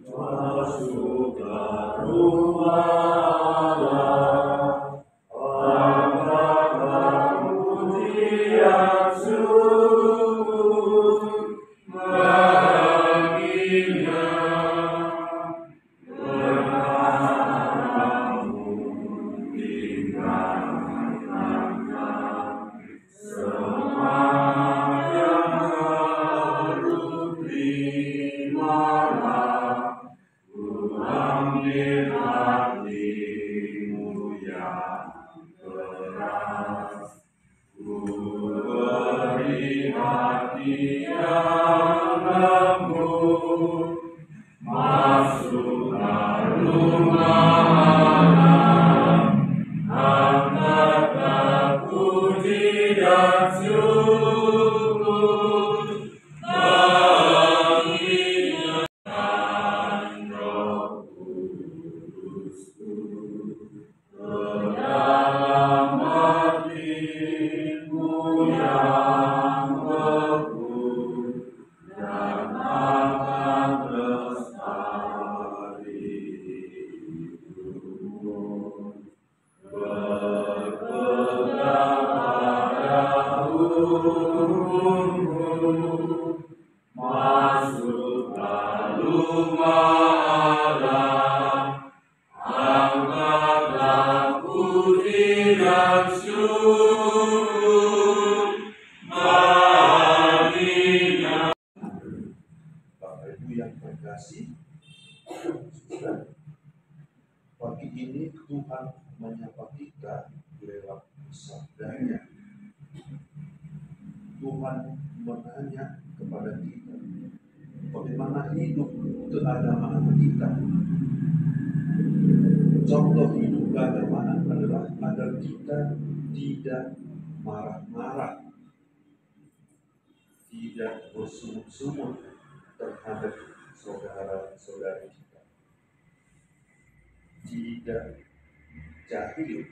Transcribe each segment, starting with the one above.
Masuklah rumah Allah, angkatlah pujian syukur baginya. Berkatamu tinggalkan semua yang harus terimalah. Ambil hatimu yang keras, ku beri hati yang lembut. Masuklah rumah Allah, angkatlah puji dan syukur baginya. Roh Kudusku ke dalam hatimu yang beku, dan akan lestari hidupmu. Berpegang pada hukum-Mu, masuklah rumah Allah, angkatlah puji dan syukur baginya. Bapak Ibu yang terkasih, pagi ini Tuhan menyapa kita lewat sabdanya. Tuhan menanya kepada kita, bagaimana hidup keagamaan kita. Contoh hidup keagamaan adalah agar kita tidak marah-marah, tidak bersungut-sungut terhadap saudara-saudari kita, tidak jahil,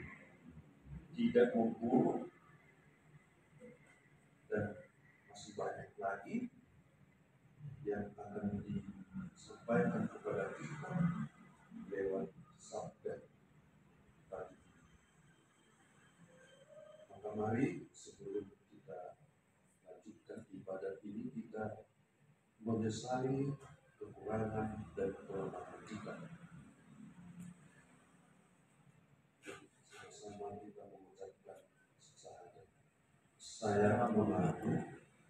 tidak membunuh, dan masih banyak lagi yang akan disampaikan kepada kita lewat sabda tadi. Maka mari sebelum kita lanjutkan ibadat ini, kita menyesali kekurangan dan kelemahan kita. Sama-sama kita mengucapkan syahadat. Saya mengaku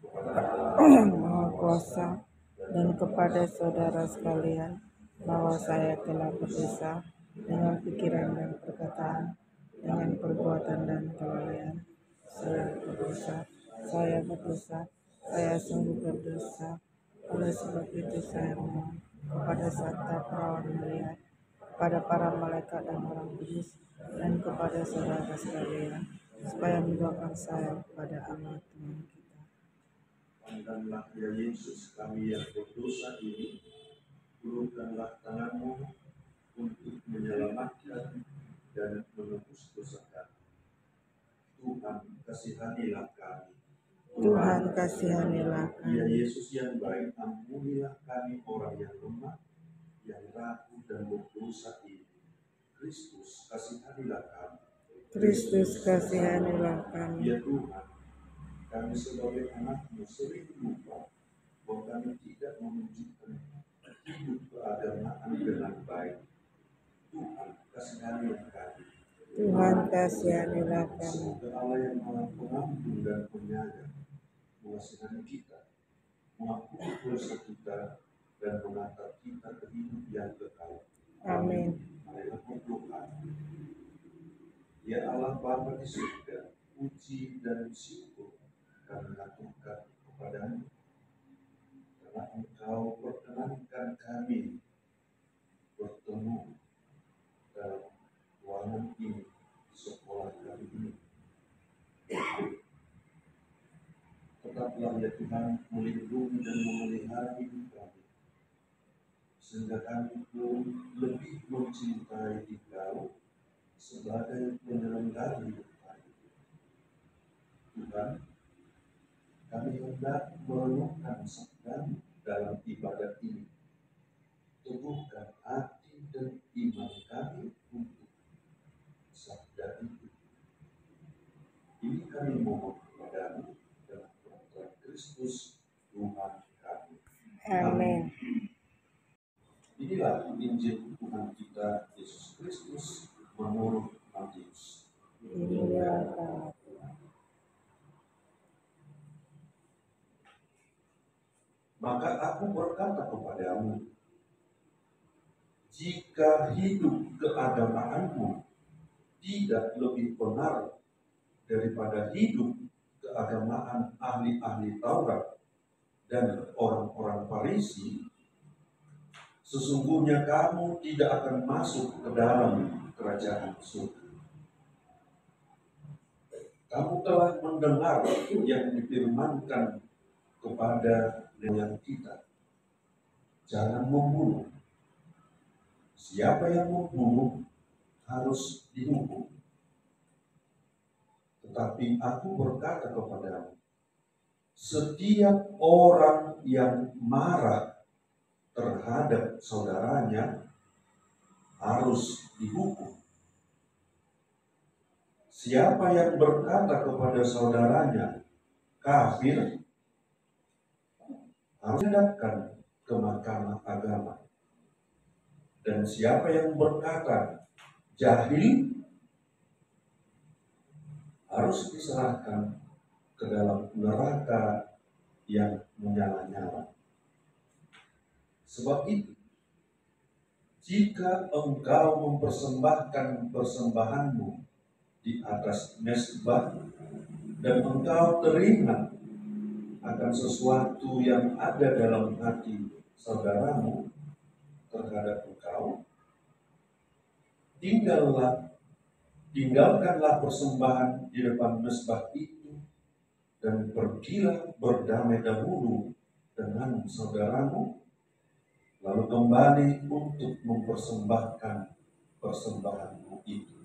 kepada Allah Maha Kuasa dan kepada saudara sekalian bahwa saya telah berdosa dengan pikiran dan perkataan, dengan perbuatan dan kelalaian. Saya berdosa, saya sungguh berdosa. Oleh sebab itu saya mohon kepada Santa Perawan Maria, kepada para malaikat dan orang kudus, dan kepada saudara sekalian, supaya mendoakan saya kepada Allah Tuhan kita. Pandanglah ya Yesus kami yang berdosa ini, ulurkanlah tanganmu untuk menyelamatkan dan menebus dosa kami. Tuhan kasihanilah kami. Tuhan kasihanilah Ya kami. Yesus yang baik, ampunilah kami orang yang lemah, yang rapuh dan berdosa ini. Kristus kasihanilah kami. Kristus kasihanilah kami. Ya Tuhan, kami sebagai anak-Mu sering lupa bahwa kami tidak menunjukkan hidup keagamaan dengan baik. Tuhan kasihanilah kami. Tuhan kasihanilah kami. Semoga Allah yang Maha Pengampun dan Penyayang mengasihani kita, mengampuni dosa kita, dan mengantar kita ke hidup yang kekal. Amin. Marilah berdoa. Ya Allah Bapa di surga, puji dan syukur kami aturkan kepadamu karena Engkau perkenankan kami bertemu dalam ruangan ini, di sekolah kali ini. Tetaplah ya Tuhan melindungi dan memelihara hidup kami, sehingga kami pun lebih mencintai Engkau sebagai penyelenggara hidup kami. Tuhan, kami hendak merenungkan sabda dalam ibadat ini. Teguhkan teguhkan hati dan iman kami untuk sabda itu. Ini kami mohon kepadamu dalam Tuhan Kristus Tuhan kami. Amin. Inilah Injil Tuhan kita Yesus Kristus menurut Matius. Dimuliakan Tuhan. Maka aku berkata kepadamu, jika hidup keagamaanmu tidak lebih benar daripada hidup keagamaan ahli-ahli Taurat dan orang-orang Farisi, sesungguhnya kamu tidak akan masuk ke dalam kerajaan surga. Kamu telah mendengar yang difirmankan kepada moyang kita, jangan membunuh. Siapa yang membunuh harus dihukum. Tetapi aku berkata kepadamu, setiap orang yang marah terhadap saudaranya harus dihukum. Siapa yang berkata kepada saudaranya kafir harus dihadapkan ke mahkamah agama. Dan siapa yang berkata jahil harus diserahkan ke dalam neraka yang menyala-nyala. Sebab itu, jika engkau mempersembahkan persembahanmu di atas mezbah dan engkau teringat akan sesuatu yang ada dalam hati saudaramu terhadap engkau, tinggalkanlah persembahan di depan mezbah itu dan pergilah berdamai dahulu dengan saudaramu, lalu kembali untuk mempersembahkan persembahanmu itu.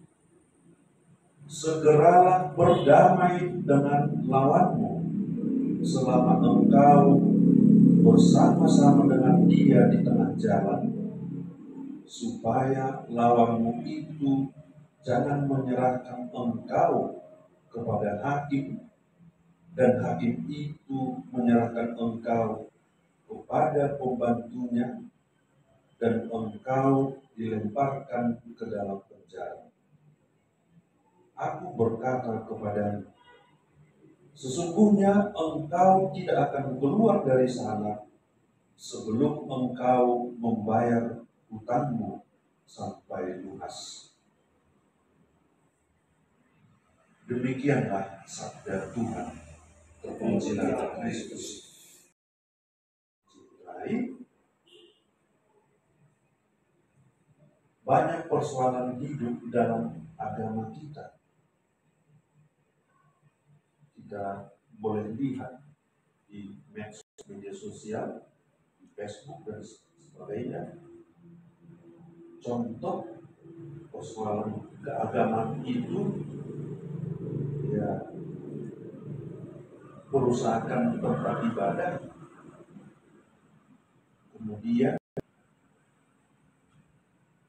Segeralah berdamai dengan lawanmu selama engkau bersama-sama dengan dia di tengah jalan, supaya lawanmu itu jangan menyerahkan engkau kepada hakim, dan hakim itu menyerahkan engkau kepada pembantunya, dan engkau dilemparkan ke dalam penjara. Aku berkata kepadamu, sesungguhnya engkau tidak akan keluar dari sana sebelum engkau membayar hutangmu sampai lunas. Demikianlah sabda Tuhan. Terpujilah Kristus. Banyak persoalan hidup dalam agama kita. Kita boleh lihat di media sosial, di Facebook dan sebagainya. Contoh persoalan keagamaan itu ya perusahaan tempat ibadah, kemudian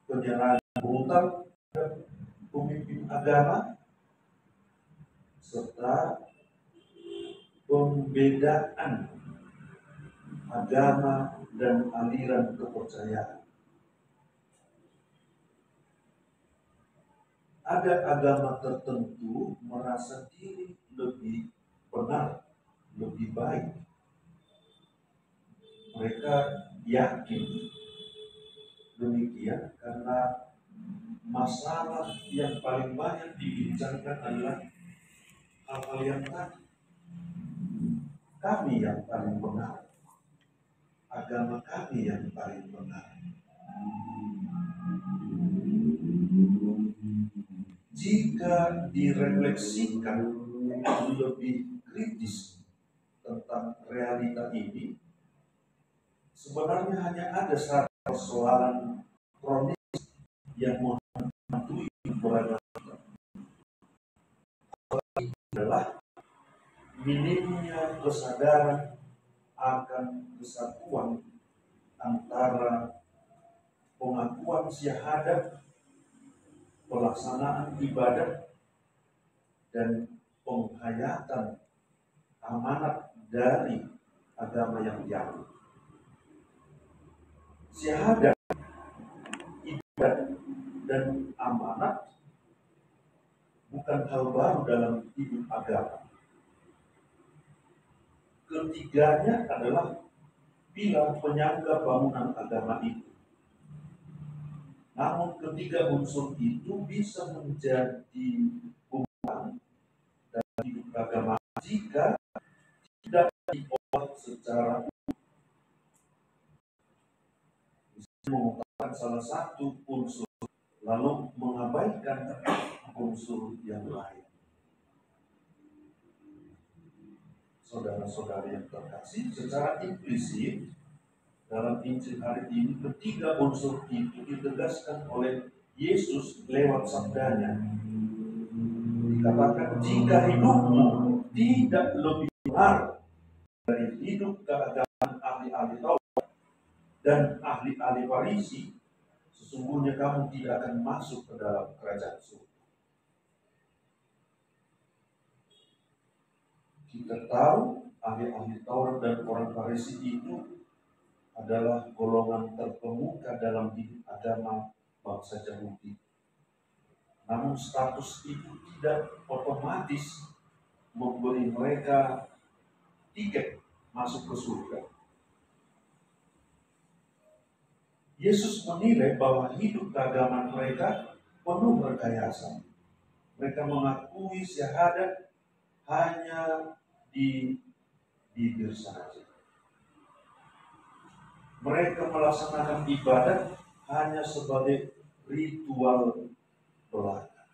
penyerangan brutal terhadap pemimpin agama, serta pembedaan agama dan aliran kepercayaan. Ada agama tertentu merasa diri lebih benar, lebih baik. Mereka yakin demikian karena masalah yang paling banyak dibincangkan adalah hal-hal yang tadi. Kami yang paling benar, agama kami yang paling benar. Jika direfleksikan lebih kritis tentang realita ini, sebenarnya hanya ada satu persoalan kronis yang menghantui beragama adalah minimnya kesadaran akan kesatuan antara syahadat, pelaksanaan ibadat, dan penghayatan amanat dari agama yang Yahudi. Syahadat, ibadat, dan amanat bukan hal baru dalam hidup agama. Ketiganya adalah pilar penyangga bangunan agama itu. Namun ketiga unsur itu bisa menjadi umpan dalam hidup agama jika tidak diolah secara mengutamakan salah satu unsur lalu mengabaikan unsur yang lain. Saudara-saudari yang terkasih, secara implisit dalam Injil hari ini ketiga unsur itu ditegaskan oleh Yesus lewat sabdanya. Dikatakan, jika hidupmu tidak lebih benar dari hidup keagamaan ahli-ahli Taurat dan ahli-ahli Farisi, sesungguhnya kamu tidak akan masuk ke dalam kerajaan surga. Kita tahu ahli-ahli Taurat dan orang Farisi itu adalah golongan terkemuka dalam hidup agama bangsa Yahudi. Namun status itu tidak otomatis memberi mereka tiket masuk ke surga. Yesus menilai bahwa hidup keagamaan mereka penuh rekayasa. Mereka mengakui syahadat hanya di bibir saja. Mereka melaksanakan ibadat hanya sebagai ritual belaka.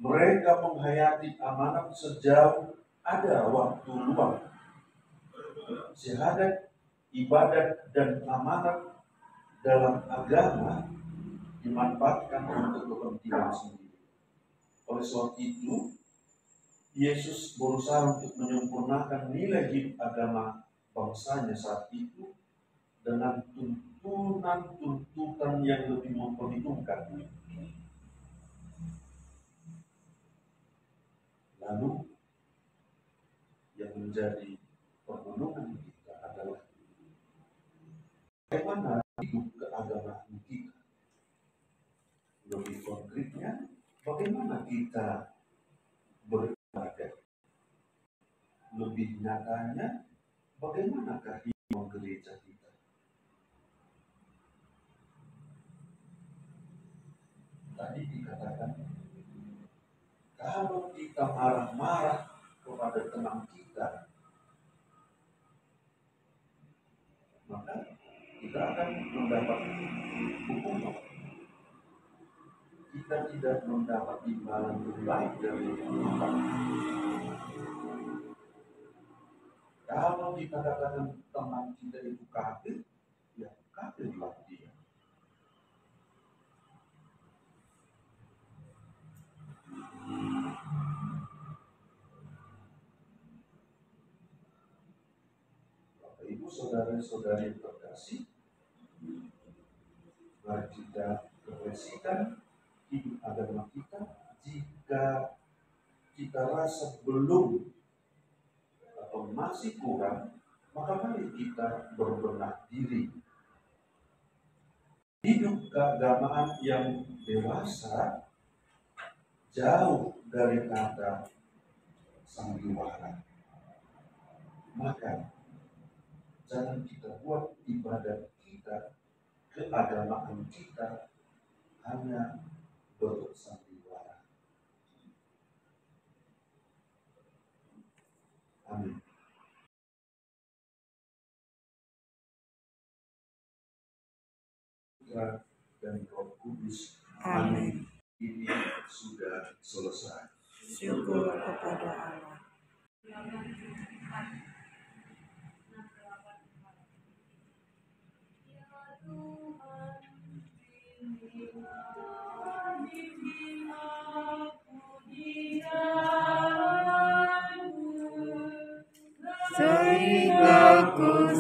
Mereka menghayati amanat sejauh ada waktu luang. Syahadat, ibadat, dan amanat dalam agama dimanfaatkan untuk kepentingan sendiri. Oleh sebab itu, Yesus berusaha untuk menyempurnakan nilai hidup agama bangsanya saat itu dengan tuntutan yang lebih memperhitungkan. Lalu yang menjadi permenungan kita adalah bagaimana hidup keagamaan kita. Lebih konkretnya, bagaimana kita beribadah. Lebih nyatanya, bagaimanakah hidup gereja kita. Tadi dikatakan, kalau kita marah-marah kepada teman kita, maka kita akan mendapat hukuman. Kita tidak mendapat imbalan yang baik dari Tuhan. Kalau kita katakan teman kita itu kafir, ya kafirlah dia. Bapak Ibu, saudara-saudari yang terkasih, mari kita refleksikan hidup agama kita. Jika kita rasa belum atau masih kurang, maka mari kita berbenah diri. Hidup keagamaan yang dewasa jauh dari kata sandiwara. Maka jangan kita buat ibadat kita, keagamaan kita hanya bersandiwara. Amin. Dan Roh Kudus. Amin. Ini sudah selesai. Syukur kepada Allah. Sehingga ku